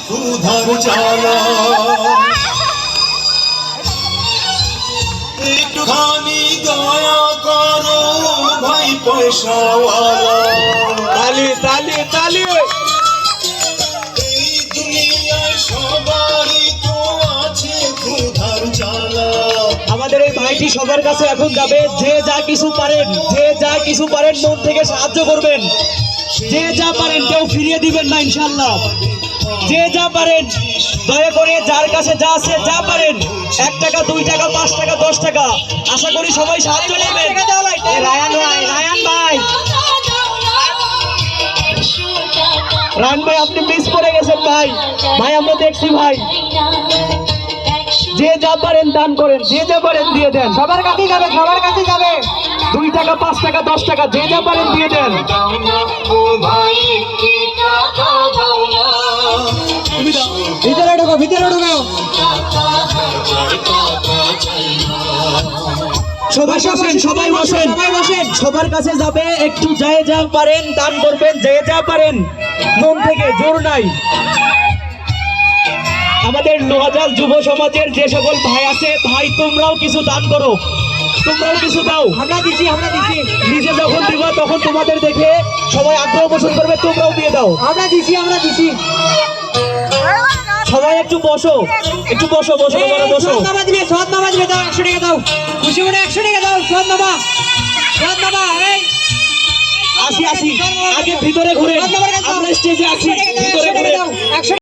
ক্ষুধার জ্বালা একটুখানি দয়া করো ভাই পয়সাওয়ালা তালি তালি তালি এই দুনিয়ায় সবারই তো আছে ক্ষুধার জ্বালা আমাদের এই ভাইটি সবার কাছে এখন যাবে যে যা কিছু পারেন মন থেকে সাহায্য করবেন যে যা পারেন কেউ ফিরিয়ে দিবেন না ইনশাআল্লাহ যে যা পারেন দয়া করে যার কাছে যা আছে যা পারেন 1 টাকা 2 টাকা 5 টাকা 10 টাকা আশা করি সবাই সাহায্য করবেন রায়ন ভাই আপনি মিস করে গেছেন ভাই আমরা দেখছি ভাই যে যা পারেন দান করেন যে যা পারেন দিয়ে দেন সবার কাছে যাবে 2 টাকা 5 টাকা 10 টাকা যে যা পারেন দিয়ে দেন ভিতরে ঢোকো সবাই বসেন সবার কাছে যাবে একটু যে যা পারেন দান করবেন যে যা পারেন মন থেকে জোর নাই আমাদের নোয়াজাল যুব সমাজের যে সকল ভাই আছে ভাই তোমরাও কিছু দান করো তোমরাও কিছু দাও আমরা দিছি নিজে যখন দিবা তখন তোমাদের দেখে সবাই আগ্রহ পোষণ করবে তোমরাও দিয়ে দাও আমরা দিছি সবাই একটু বসো সৎ মামা দিবে দাও 100 টাকা দাও খুশি মনে 100 টাকা দাও সৎ মামা আসি আগে ভিতরে ঘুরে আমরা স্টেজে আছি ভিতরে ঘুরে